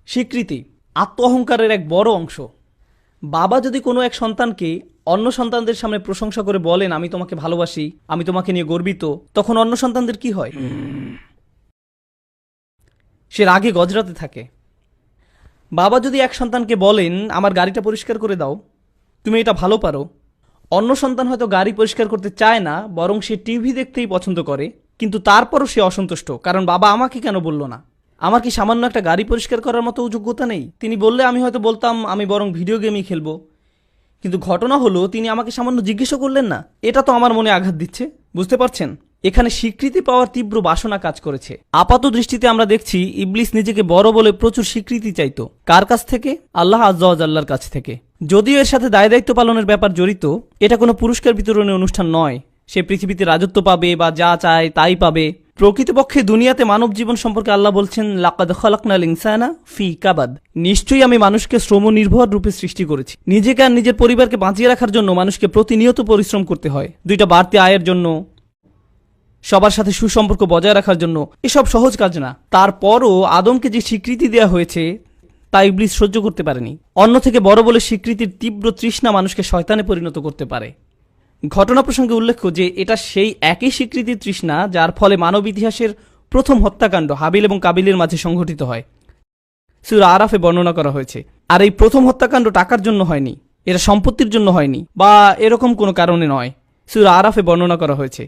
স্বীকৃতি আত্ম অহংকারের এক বড় অংশ। বাবা যদি কোনো এক সন্তানকে অন্য সন্তানদের সামনে প্রশংসা করে বলেন, আমি তোমাকে ভালোবাসি, আমি তোমাকে নিয়ে গর্বিত, তখন অন্য সন্তানদের কি হয়? সে রাগে গজরাতে থাকে। বাবা যদি এক সন্তানকে বলেন, আমার গাড়িটা পরিষ্কার করে দাও, তুমি এটা ভালো পারো, অন্য সন্তান হয়তো গাড়ি পরিষ্কার করতে চায় না, বরং সে টিভি দেখতেই পছন্দ করে, কিন্তু তারপরও সে অসন্তুষ্ট, কারণ বাবা আমাকে কেন বলল না? আমার কি সামান্য একটা গাড়ি পরিষ্কার করার মতো যোগ্যতা নেই? তিনি বললে আমি হয়তো বলতাম আমি বরং ভিডিও গেমই খেলবো, কিন্তু ঘটনা হলো তিনি আমাকে সামান্য জিজ্ঞেসও করলেন না। এটা তো আমার মনে আঘাত দিচ্ছে। বুঝতে পারছেন? এখানে স্বীকৃতি পাওয়ার তীব্র বাসনা কাজ করেছে। আপাত দৃষ্টিতে আমরা দেখছি ইবলিস নিজেকে বড় বলে প্রচুর স্বীকৃতি চাইতো। কার কাছ থেকে? আল্লাহ আজ্জা ওয়া জাল্লার কাছ থেকে। যদিও এর সাথে দায় দায়িত্ব পালনের ব্যাপার জড়িত, এটা কোনো পুরস্কার বিতরণের অনুষ্ঠান নয়। সে পৃথিবীতে রাজত্ব পাবে বা যা চায় তাই পাবে। প্রকৃতপক্ষে দুনিয়াতে মানব জীবন সম্পর্কে আল্লাহ বলছেন, লাকাদ খালাকনাল ইনসানা ফি কাবাদ, নিশ্চয়ই আমি মানুষকে শ্রম নির্ভর রূপে সৃষ্টি করেছি। নিজেকে আর নিজের পরিবারকে বাঁচিয়ে রাখার জন্য মানুষকে প্রতিনিয়ত পরিশ্রম করতে হয়, দুইটা বাড়তি আয়ের জন্য, সবার সাথে সুসম্পর্ক বজায় রাখার জন্য। এসব সহজ কাজ না। তারপরও আদমকে যে স্বীকৃতি দেওয়া হয়েছে তা ইবলিস সহ্য করতে পারেনি। অন্য থেকে বড় বলে স্বীকৃতির তীব্র তৃষ্ণা মানুষকে শয়তানে পরিণত করতে পারে। ঘটনা প্রসঙ্গে উল্লেখ্য যে এটা সেই একই স্বীকৃতির তৃষ্ণা যার ফলে মানব ইতিহাসের প্রথম হত্যাকাণ্ড হাবিল এবং কাবিলের মাঝে সংঘটিত হয়, সূরা আরাফে বর্ণনা করা হয়েছে। আর এই প্রথম হত্যাকাণ্ড টাকার জন্য হয়নি, এটা সম্পত্তির জন্য হয়নি, বা এরকম কোনো কারণে নয়। সূরা আরাফে বর্ণনা করা হয়েছে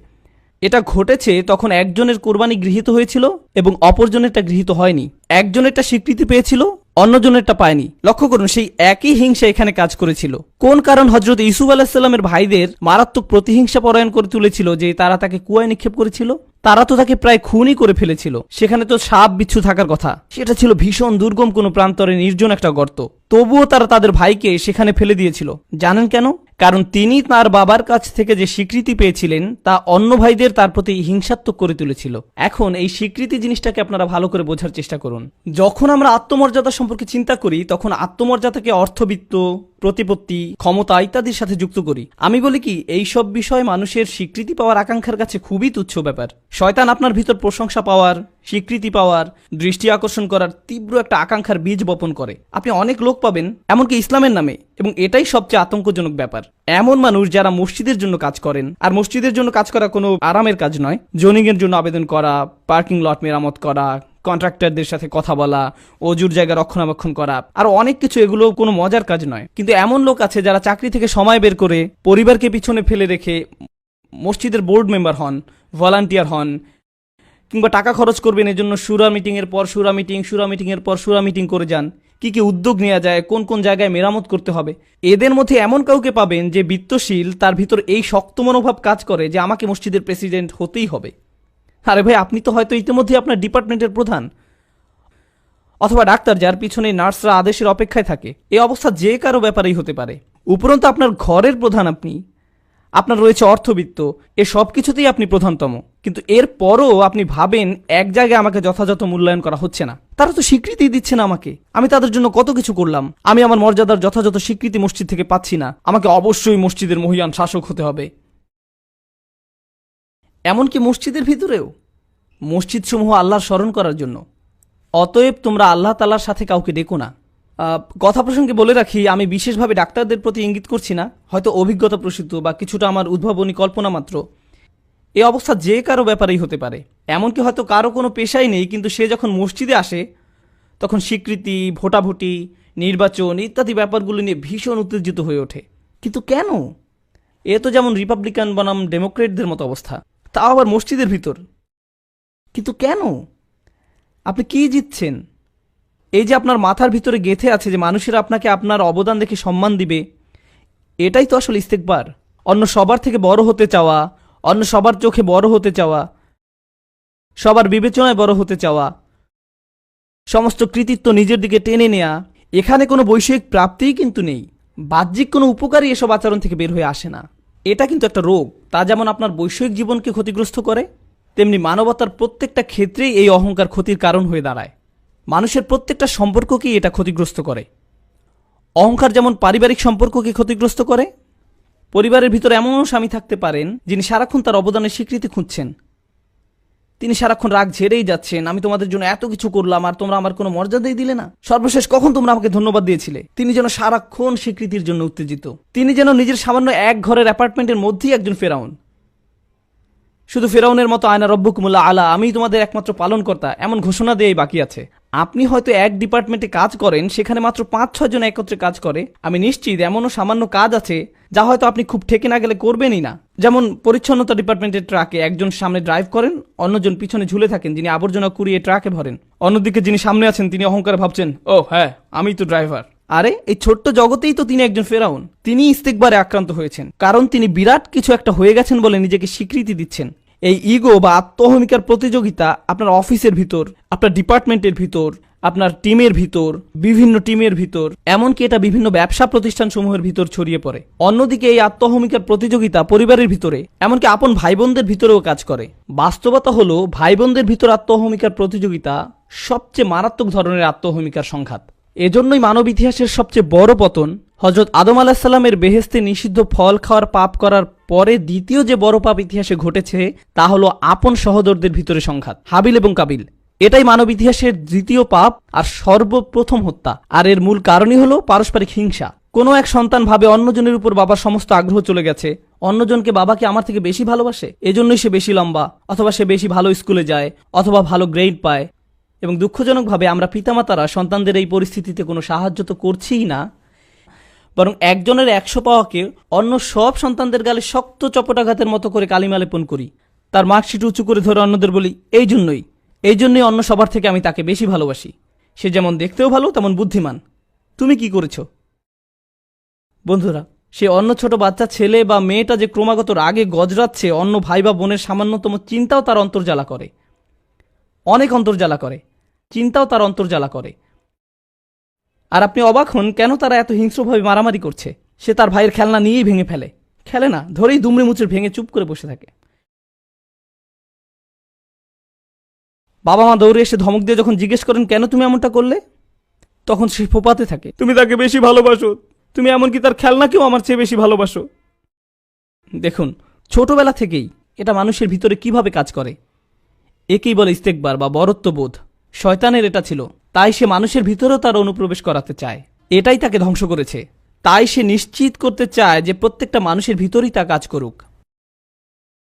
এটা ঘটেছে তখন একজনের কোরবানি গৃহীত হয়েছিল এবং অপরজনেরটা গৃহীত হয়নি। একজনেরটা স্বীকৃতি পেয়েছিল, অন্যজনেরটা পায়নি। লক্ষ্য করুন, সেই একই হিংসা এখানে কাজ করেছিল। কোন কারণ হযরত ইউসুফ আলাইহিসসালামের ভাইদের মারাত্মক প্রতিহিংসা পরায়ণ করে তুলেছিল যে তারা তাকে কুয়ায় নিক্ষেপ করেছিল? তারা তো তাকে প্রায় খুনই করে ফেলেছিল। সেখানে তো সাপ বিচ্ছু থাকার কথা, সেটা ছিল ভীষণ দুর্গম কোনো প্রান্তরে নির্জন একটা গর্ত। তবুও তারা তাদের ভাইকে সেখানে ফেলে দিয়েছিল। জানেন কেন? কারণ তিনি তার বাবার কাছ থেকে যে স্বীকৃতি পেয়েছিলেন তা অন্য ভাইদের তার প্রতি হিংসাত্মক করে তুলেছিল। এখন এই স্বীকৃতি জিনিসটাকে আপনারা ভালো করে বোঝার চেষ্টা করুন। যখন আমরা আত্মমর্যাদা সম্পর্কে চিন্তা করি তখন আত্মমর্যাদাকে অর্থবিত্ত, প্রতিপত্তি, ক্ষমতা ইত্যাদির সাথে যুক্ত করি। আমি বলি কি, এই সব বিষয় মানুষের স্বীকৃতি পাওয়ার আকাঙ্ক্ষার কাছে খুবই তুচ্ছ ব্যাপার। শয়তান আপনার ভিতর প্রশংসা পাওয়ার, স্বীকৃতি পাওয়ার, দৃষ্টি আকর্ষণ করার তীব্র একটা আকাঙ্ক্ষার বীজ বপন করে। আপনি অনেক লোক পাবেন এমনকি ইসলামের নামে, এবং এটাই সবচেয়ে আতঙ্কজনক ব্যাপার, এমন মানুষ যারা মসজিদের জন্য কাজ করেন। আর মসজিদের জন্য কাজ করা কোনো আরামের কাজ নয়। জোনিং এর জন্য আবেদন করা, পার্কিং লট মেরামত করা, কন্ট্রাক্টরদের সাথে কথা বলা, অজুর জায়গা রক্ষণাবেক্ষণ করা, আর অনেক কিছু। এগুলো কোনো মজার কাজ নয়। কিন্তু এমন লোক আছে যারা চাকরি থেকে সময় বের করে পরিবারকে পিছনে ফেলে রেখে মসজিদের বোর্ড মেম্বার হন, ভলান্টিয়ার হন, কিংবা টাকা খরচ করবেন এজন্য শুরা মিটিংয়ের পর শুরা মিটিং, শুরা মিটিংয়ের পর শুরা মিটিং করে যান। কি কি উদ্যোগ নেওয়া যায়, কোন কোন জায়গায় মেরামত করতে হবে। এদের মধ্যে এমন কাউকে পাবেন যে বিত্তশীল, তার ভিতর এই শক্ত মনোভাব কাজ করে যে আমাকে মসজিদের প্রেসিডেন্ট হতেই হবে। আরে ভাই, আপনি তো হয়তো ইতিমধ্যে আপনার ডিপার্টমেন্টের প্রধান, অথবা ডাক্তার যার পিছনে নার্সরা আদেশের অপেক্ষায় থাকে। এই অবস্থা যে কারো ব্যাপারেই হতে পারে। উপরন্তু আপনার ঘরের প্রধান আপনি, আপনার রয়েছে অর্থবিত্ত, এ সব কিছুতেই আপনি প্রধানতম, কিন্তু এর পরও আপনি ভাবেন এক জায়গায় আমাকে যথাযথ মূল্যায়ন করা হচ্ছে না। তারা তো স্বীকৃতি দিচ্ছে না আমাকে, আমি তাদের জন্য কত কিছু করলাম, আমি আমার মর্যাদার যথাযথ স্বীকৃতি মসজিদ থেকে পাচ্ছি না, আমাকে অবশ্যই মসজিদের মহিয়ান শাসক হতে হবে। এমনকি মসজিদের ভিতরেও, মসজিদ সমূহ আল্লাহর স্মরণ করার জন্য। অতএব তোমরা আল্লাহ তাআলার সাথে কাউকে ডেকো না। কথা প্রসঙ্গে বলে রাখি, আমি বিশেষভাবে ডাক্তারদের প্রতি ইঙ্গিত করছি না, হয়তো অভিজ্ঞতা প্রসূত বা কিছুটা আমার উদ্ভাবনী কল্পনা মাত্র। এই অবস্থা যে কারো ব্যাপারেই হতে পারে। এমনকি হয়তো কারো কোনো পেশাই নেই, কিন্তু সে যখন মসজিদে আসে তখন স্বীকৃতি, ভোটাভুটি, নির্বাচন ইত্যাদি ব্যাপারগুলো নিয়ে ভীষণ উত্তেজিত হয়ে ওঠে। কিন্তু কেন? এ তো যেমন রিপাবলিকান বনাম ডেমোক্রেটদের মতো অবস্থা, তাও আবার মসজিদের ভিতর। কিন্তু কেন? আপনি কি জিতছেন? এই যে আপনার মাথার ভিতরে গেঁথে আছে যে মানুষেরা আপনাকে আপনার অবদান দেখে সম্মান দিবে, এটাই তো আসলে ইস্তেকবার। অন্য সবার থেকে বড় হতে চাওয়া, অন্য সবার চোখে বড় হতে চাওয়া, সবার বিবেচনায় বড় হতে চাওয়া, সমস্ত কৃতিত্ব নিজের দিকে টেনে নেয়া। এখানে কোনো বৈষয়িক প্রাপ্তিই কিন্তু নেই, বাহ্যিক কোনো উপকারই এসব আচরণ থেকে বের হয়ে আসে না। এটা কিন্তু একটা রোগ। তা যেমন আপনার বৈষয়িক জীবনকে ক্ষতিগ্রস্ত করে, তেমনি মানবতার প্রত্যেকটা ক্ষেত্রেই এই অহংকার ক্ষতির কারণ হয়ে দাঁড়ায়। মানুষের প্রত্যেকটা সম্পর্ককেই এটা ক্ষতিগ্রস্ত করে। অহংকার যেমন পারিবারিক সম্পর্ককে ক্ষতিগ্রস্ত করে। পরিবারের ভিতরে এমনও স্বামী থাকতে পারেন যিনি সারাক্ষণ তার অবদানের স্বীকৃতি খুঁজছেন, তিনি সারাক্ষণ রাগ ঝেড়েই যাচ্ছেন, আমি তোমাদের জন্য এত কিছু করলাম আর তোমরা আমার কোনো মর্যাদাই দিলে না। সর্বশেষ কখন তোমরা আমাকে ধন্যবাদ দিয়েছিলে? তিনি যেন সারাক্ষণ স্বীকৃতির জন্য উত্তেজিত। তিনি যেন নিজের সামান্য এক ঘরের অ্যাপার্টমেন্টের মধ্যেই একজন ফেরাউন। শুধু ফেরাউনের মতো আয়না রব্বুকুমুল্লাহ আলা, আমি তোমাদের একমাত্র পালনকর্তা, এমন ঘোষণা দিয়েই বাকি আছে। আপনি হয়তো এক ডিপার্টমেন্টে কাজ করেন, সেখানে মাত্র 5-6 জন একত্রে কাজ করে। আমি নিশ্চিত এমনও সামান্য কাজ আছে যা হয়তো আপনি খুব ঠেকে না গেলে করবেনই না। যেমন পরিচ্ছন্নতা ডিপার্টমেন্টের ট্রাকে একজন সামনে ড্রাইভ করেন, অন্যজন পিছনে ঝুলে থাকেন যিনি আবর্জনা কুড়িয়ে ট্রাকে ভরেন। অন্যদিকে যিনি সামনে আছেন তিনি অহংকারে ভাবছেন, ও হ্যাঁ, আমি তো ড্রাইভার। আরে এই ছোট্ট জগতেই তো তিনি একজন ফেরাউন। তিনি ইস্তেকবারে আক্রান্ত হয়েছেন, কারণ তিনি বিরাট কিছু একটা হয়ে গেছেন বলে নিজেকে স্বীকৃতি দিচ্ছেন। এই ইগো বা আত্মহমিকার প্রতিযোগিতা আপনার অফিসের ভিতর, আপনার ডিপার্টমেন্টের ভিতর, আপনার টিমের ভিতর, বিভিন্ন টিমের ভিতর, এমনকি এটা বিভিন্ন ব্যবসা প্রতিষ্ঠান সমূহের ভিতর ছড়িয়ে পড়ে। অন্যদিকে এই আত্মহমিকার প্রতিযোগিতা পরিবারের ভিতরে, এমনকি আপন ভাই বোনদের ভিতরেও কাজ করে। বাস্তবতা হলো ভাই বোনদের ভিতর আত্মহমিকার প্রতিযোগিতা সবচেয়ে মারাত্মক ধরনের আত্মহমিকার সংঘাত। এজন্যই মানব ইতিহাসের সবচেয়ে বড় পতন হযরত আদম আলাহিসাল্লামের বেহেশতে নিষিদ্ধ ফল খাওয়ার পাপ করার পরে দ্বিতীয় যে বড় পাপ ইতিহাসে ঘটেছে তা হলো আপন সহোদরদের ভিতরে সংঘাত, হাবিল এবং কাবিল। এটাই মানব ইতিহাসের দ্বিতীয় পাপ আর সর্বপ্রথম হত্যা। আর এর মূল কারণই হলো পারস্পরিক হিংসা। কোনো এক সন্তান ভাবে অন্যজনের উপর বাবার সমস্ত আগ্রহ চলে গেছে, অন্যজনকে বাবাকে আমার থেকে বেশি ভালোবাসে, এজন্যই সে বেশি লম্বা, অথবা সে বেশি ভালো স্কুলে যায়, অথবা ভালো গ্রেড পায়। এবং দুঃখজনকভাবে আমরা পিতামাতারা সন্তানদের এই পরিস্থিতিতে কোনো সাহায্য তো করছিই না, বরং একজনের 100 পাওয়াকে অন্য সব সন্তানদের গালে শক্ত চপটাঘাতের মতো করে কালিমা লেপন করি। তার মার্কশিট উঁচু করে ধরে অন্যদের বলি, এই জন্যই অন্য সবার থেকে আমি তাকে বেশি ভালোবাসি। সে যেমন দেখতেও ভালো তেমন বুদ্ধিমান। তুমি কি করেছ? বন্ধুরা, সে অন্য ছোট বাচ্চা ছেলে বা মেয়েটা যে ক্রমাগত রাগে গজরাচ্ছে, অন্য ভাই বা বোনের সামান্যতম চিন্তাও তার অন্তর্জ্বালা করে, অনেক অন্তর্জ্বালা করে, চিন্তাও তার অন্তর্জ্বালা করে। আর আপনি অবাক হন কেন তারা এত হিংস্রভাবে মারামারি করছে। সে তার ভাইয়ের খেলনা নিয়েই ভেঙে ফেলে, খেলে না, ধরেই দুমড়ে মুচড়ে ভেঙে চুপ করে বসে থাকে। বাবা মা দৌড়ে এসে ধমক দিয়ে যখন জিজ্ঞেস করেন কেন তুমি এমনটা করলে, তখন সে ফোপাতে থাকে, তুমি তাকে বেশি ভালোবাসো, তুমি এমনকি তার খেলনাকেও আমার চেয়ে বেশি ভালোবাসো। দেখুন, ছোটবেলা থেকেই এটা মানুষের ভিতরে কিভাবে কাজ করে। একেই বলে ইস্তেকবার বা বরত্ববোধ। শয়তানের এটা ছিল, তাই সে মানুষের ভিতরেও তার অনুপ্রবেশ করাতে চায়। এটাই তাকে ধ্বংস করেছে। তাই সে নিশ্চিত করতে চায় যে প্রত্যেকটা মানুষের ভিতরেই তা কাজ করুক।